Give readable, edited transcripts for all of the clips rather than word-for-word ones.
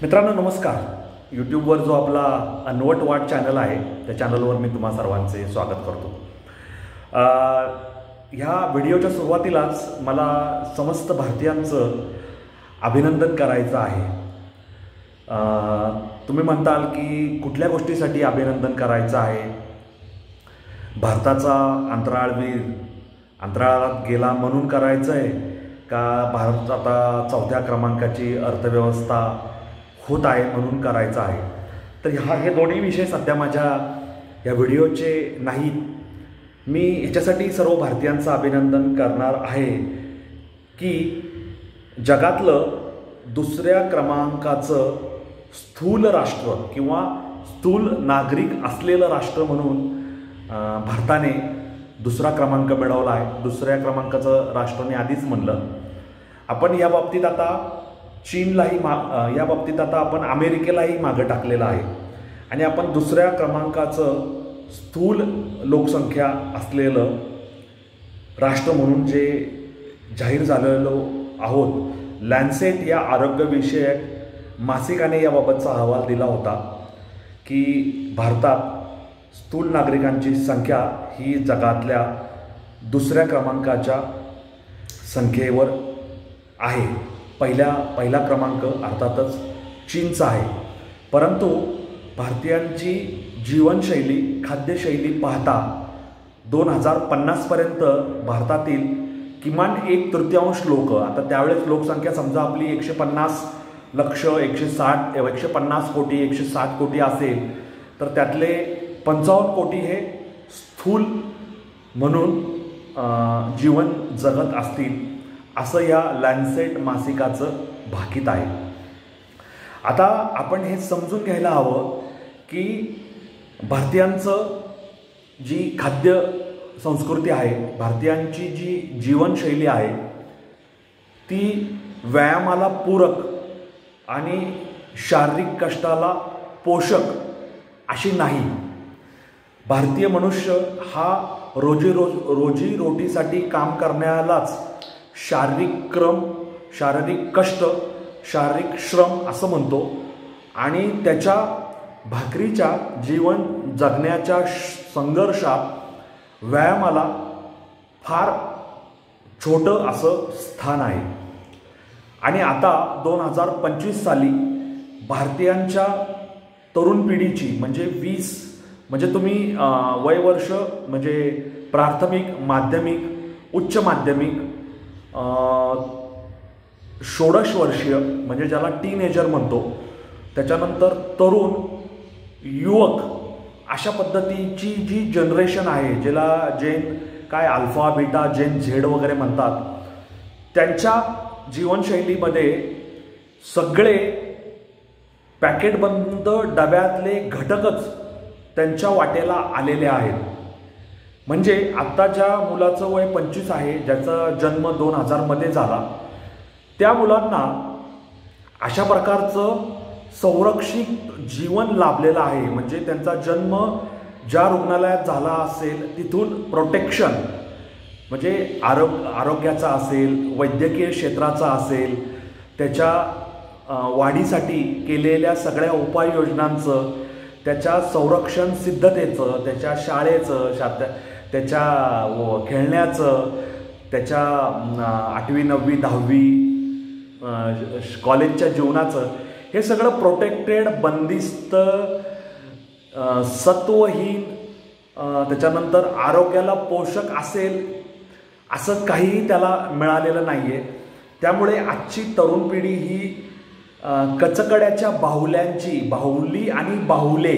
मित्रांनो नमस्कार. यूट्यूबवर जो आपला अनवट वाट चॅनल आहे त्या चॅनलवर मी तुम्हा सर्वांचे स्वागत करतो. ह्या व्हिडिओच्या सुरुवातीलाच मला समस्त भारतीयांचं अभिनंदन करायचं आहे. तुम्ही म्हणताल की कुठल्या गोष्टीसाठी अभिनंदन करायचं आहे? भारताचा अंतराळवीर अंतराळात गेला म्हणून करायचं आहे का भारत आता 4थ्या क्रमांकाची अर्थव्यवस्था होत आहे म्हणून करायचं आहे? तर हे दोन्ही विषय सध्या माझ्या या व्हिडिओचे नाहीत. मी ह्याच्यासाठी सर्व भारतीयांचं अभिनंदन करणार आहे की जगातलं 2ऱ्या क्रमांकाचं स्थूल राष्ट्र किंवा स्थूल नागरिक असलेलं राष्ट्र म्हणून भारताने 2रा क्रमांक मिळवला आहे. 2ऱ्या क्रमांकाचं राष्ट्राने आधीच म्हणलं. आपण या बाबतीत आता चीनलाही या बाबतीत आता आपण अमेरिकेलाही मागं टाकलेलं आहे आणि आपण 2ऱ्या क्रमांकाचं स्थूल लोकसंख्या असलेलं राष्ट्र म्हणून जे जाहीर झालेलो आहोत. लॅन्सेट या आरोग्यविषयक मासिकाने याबाबतचा अहवाल दिला होता की भारतात स्थूल नागरिकांची संख्या ही जगातल्या 2ऱ्या क्रमांकाच्या संख्येवर आहे. पहिला क्रमांक अर्थातच चीनचा आहे. परंतु भारतीयांची जीवनशैली खाद्यशैली पाहता 2050पर्यंत भारतातील किमान 1/3 लोक, आता त्यावेळेस लोकसंख्या समजा आपली 150 लक्ष 150 कोटी 160 कोटी असेल तर त्यातले 55 कोटी हे स्थूल म्हणून जीवन जगत असतील असं या लॅन्सेट मासिकाचं भाकीत आहे. आता आपण हे समजून घ्यायला हवं की भारतीयांचं जी खाद्य संस्कृती आहे, भारतीयांची जी जीवनशैली आहे ती व्यायामाला पूरक आणि शारीरिक कष्टाला पोषक अशी नाही. भारतीय मनुष्य हा रोजी रोटीसाठी काम करण्यालाच शारीरिक कष्ट शारीरिक श्रम असं म्हणतो आणि त्याच्या भाकरीच्या जीवन जगण्याच्या संघर्षात व्यायामाला फार छोटं असं स्थान आहे. आणि आता 2025 साली भारतीयांच्या तरुण पिढीची म्हणजे तुम्ही वयवर्ष म्हणजे प्राथमिक माध्यमिक उच्च माध्यमिक 16 वर्षीय म्हणजे ज्याला टीनेजर म्हणतो, त्याच्यानंतर तरुण युवक अशा पद्धतीची जी जनरेशन आहे ज्याला काय अल्फा बीटा जेन झेड वगैरे म्हणतात, त्यांच्या जीवनशैलीमध्ये सगळे पॅकेटबंद डब्यातले घटकच त्यांच्या वाटेला आलेले आहेत. म्हणजे आत्ता ज्या मुलाचं वय 25 आहे, ज्याचा जन्म 2000 झाला, त्या मुलांना अशा प्रकारचं संरक्षित जीवन लाभलेलं आहे. म्हणजे त्यांचा जन्म ज्या रुग्णालयात झाला असेल तिथून प्रोटेक्शन म्हणजे आरोग्याचा असेल, वैद्यकीय क्षेत्राचा असेल, त्याच्या वाढीसाठी केलेल्या सगळ्या उपाययोजनांचं, त्याच्या संरक्षण सिद्धतेचं, त्याच्या शाळेचं, त्याच्या खेळण्याचं, त्याच्या 8वी 9वी 10वी कॉलेजच्या जीवनाचं हे सगळं प्रोटेक्टेड, बंदिस्त, सत्वहीन, त्याच्यानंतर आरोग्याला पोषक असेल असं काहीही त्याला मिळालेलं नाही आहे. त्यामुळे आजची तरुण पिढी ही कचकड्याच्या बाहुली आणि बाहुले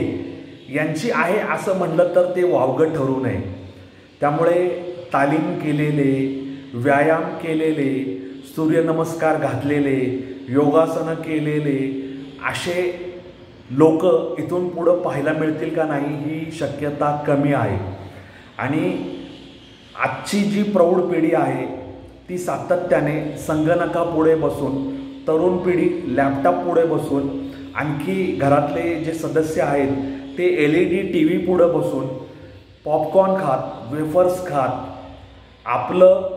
यांची आहे असं म्हणलं तर ते वावगं ठरू नये. त्यामुळे तालीम केलेले, व्यायाम केलेले, सूर्यनमस्कार घातलेले, योगासनं केलेले असे लोक इथून पुढं पाहायला मिळतील का नाही ही शक्यता कमी आहे. आणि आजची जी प्रौढ पिढी आहे ती सातत्याने संगणकापुढे बसून, तरुण पिढी लॅपटॉप पुढे बसून, आणखी घरातले जे सदस्य आहेत ते LED TV पुढे बसून पॉपकॉर्न खात, वेफर्स खात आपलं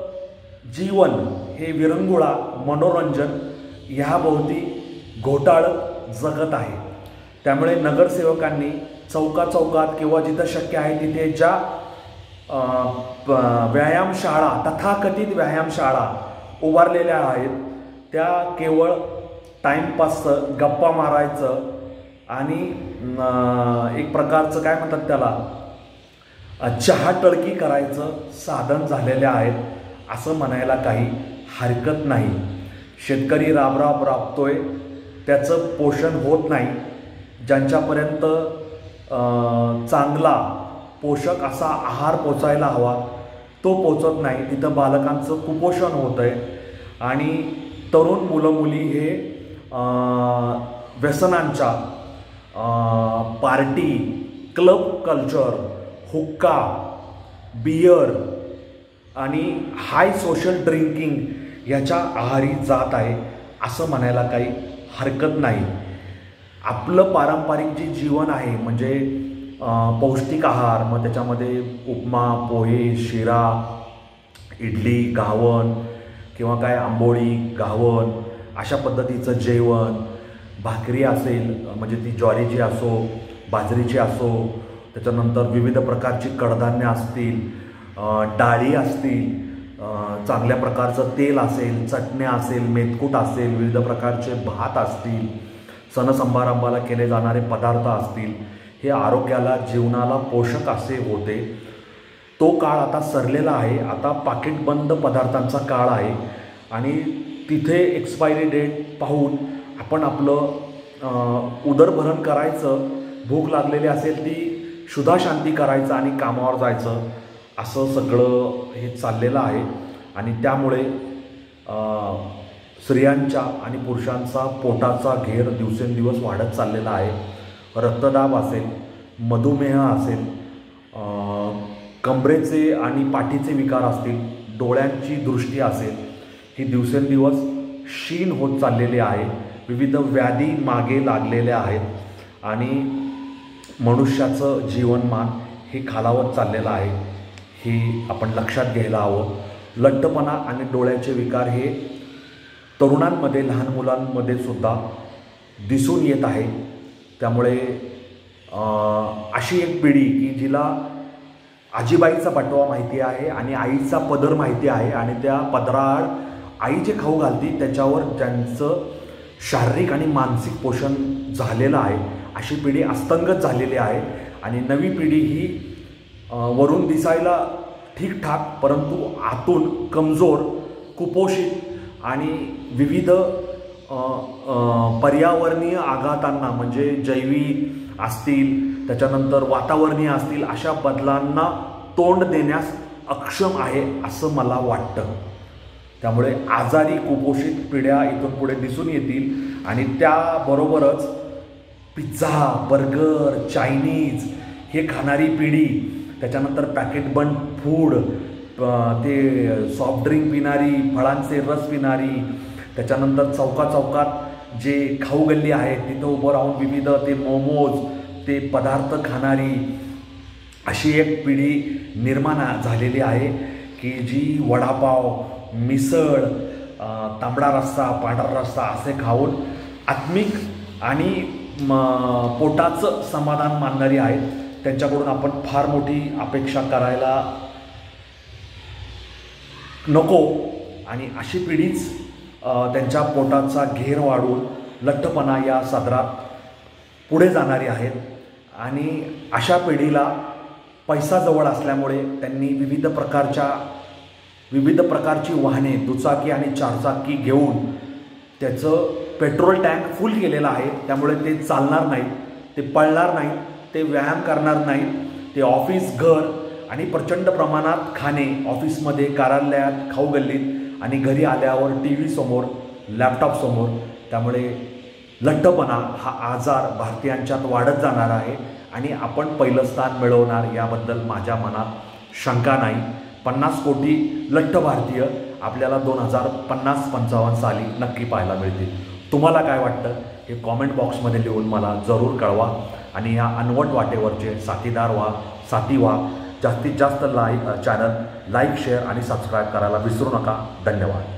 जीवन हे विरंगुळा मनोरंजन ह्याभोवती घोटाळत जगत आहे. त्यामुळे नगरसेवकांनी चौकाचौकात किंवा जिथं शक्य आहे तिथे ज्या व्यायामशाळा, तथाकथित व्यायामशाळा उभारलेल्या आहेत त्या केवळ टाईमपासचं, गप्पा मारायचं आणि एक प्रकारचं काय म्हणतात त्याला चहा टळकी करायचं साधन झालेले आहेत असं म्हणायला काही हरकत नाही. शेतकरी राबतोय, त्याचं पोषण होत नाही. ज्यांच्यापर्यंत चांगला पोषक असा आहार पोचायला हवा तो पोचत नाही, तिथं बालकांचं कुपोषण होतं आहे आणि तरुण मुलं मुली हे व्यसनांच्या पार्टी, क्लब कल्चर, हुक्का, बियर आणि हाय सोशल ड्रिंकिंग याच्या आहारी जात आहे असं म्हणायला काही हरकत नाही. आपलं पारंपरिक जे जीवन आहे म्हणजे पौष्टिक आहार, मग त्याच्यामध्ये उपमा, पोहे, शिरा, इडली, घावन किंवा काय आंबोळी, घावन अशा पद्धतीचं जेवण, भाकरी असेल म्हणजे ती ज्वारीची असो, बाजरीची असो, त्याच्यानंतर विविध प्रकारची कडधान्य असतील, डाळी असतील, चांगल्या प्रकारचं तेल असेल, चटण्या असेल, मेथकूट असेल, विविध प्रकारचे भात असतील, सणसंभारंभाला केले जाणारे पदार्थ असतील, हे आरोग्याला, जीवनाला पोषक असे होते. तो काळ आता सरलेला आहे. आता पाकिटबंद पदार्थांचा काळ आहे आणि तिथे एक्सपायरी डेट पाहून आपण आपलं उदरभरण करायचं, भूक लागलेली असेल ती क्षुधाशांती करायचं आणि कामावर जायचं, असं सगळं हे चाललेलं आहे. आणि त्यामुळे स्त्रियांच्या आणि पुरुषांचा पोटाचा घेर दिवसेंदिवस वाढत चाललेला आहे. रक्तदाब असेल, मधुमेह असेल, कमरेचे आणि पाठीचे विकार असतील, डोळ्यांची दृष्टी असेल, ही दिवसेंदिवस क्षीण होत चाललेली आहे. विविध व्याधी मागे लागलेल्या आहेत आणि मनुष्याचं जीवनमान हे खालावत चाललेलं आहे. हे आपण लक्षात घ्यायला हवं. लठ्ठपणा आणि डोळ्याचे विकार हे तरुणांमध्ये, लहान मुलांमध्ये सुद्धा दिसून येत आहे. त्यामुळे अशी एक पिढी की जिला आजीबाईचा बटवा माहिती आहे आणि आईचा पदर माहिती आहे आणि त्या पदराआड आई जे खाऊ घालती त्याच्यावर ज्यांचं शारीरिक आणि मानसिक पोषण झालेलं आहे, अशी पिढी अस्तंगत झालेली आहे. आणि नवी पिढी ही वरून दिसायला ठीकठाक परंतु आतून कमजोर, कुपोषित आणि विविध पर्यावरणीय आघातांना म्हणजे जैविक असतील, त्याच्यानंतर वातावरणीय असतील, अशा बदलांना तोंड देण्यास अक्षम आहे असं मला वाटतं. त्यामुळे आजारी, कुपोषित पिढ्या इथून पुढे दिसून येतील आणि त्याबरोबरच पिझ्झा, बर्गर, चायनीज हे खाणारी पिढी, त्याच्यानंतर पॅकेटबंद फूड, ते सॉफ्ट ड्रिंक पिणारी, फळांचे रस पिणारी, त्याच्यानंतर चौकात जे खाऊ गल्ली आहेत तिथं उभं राहून विविध ते मोमोज, ते पदार्थ खाणारी अशी एक पिढी निर्माण झालेली आहे की जी वडापाव, मिसळ, तांबडा रस्सा, पांढरा रस्सा असे खाऊन आत्मिक आणि पोटाचं समाधान मानणारी आहेत. त्यांच्याकडून आपण फार मोठी अपेक्षा करायला नको आणि अशी पिढीच त्यांच्या पोटाचा घेर वाढून लठ्ठपणा या सदरात पुढे जाणारी आहेत. आणि अशा पिढीला पैसा जवळ असल्यामुळे त्यांनी विविध प्रकारची वाहने, दुचाकी आणि चारचाकी घेऊन त्याचं पेट्रोल टँक फुल केलेलं आहे. त्यामुळे ते चालणार नाहीत, ते पळणार नाहीत, ते व्यायाम करणार नाहीत, ते ऑफिस, घर आणि प्रचंड प्रमाणात खाणे, ऑफिसमध्ये, कार्यालयात, खाऊ गल्लीत आणि घरी आल्यावर टी व्ही समोर, लॅपटॉप समोर. त्यामुळे लठ्ठपणा हा आजार भारतीयांच्यात वाढत जाणार आहे आणि आपण पहिलं स्थान मिळवणार याबद्दल माझ्या मनात शंका नाही. 50 कोटी लठ्ठ भारतीय आपल्याला 2050-55 साली नक्की पाहायला मिळतील. तुम्हाला काय वाटतं हे कॉमेंट बॉक्समध्ये लिहून मला जरूर कळवा आणि या अनवट वाटेवरचे साथीदार व्हा, साथी व्हा. जास्तीत जास्त चॅनल लाईक, शेअर आणि सबस्क्राईब करायला विसरू नका. धन्यवाद.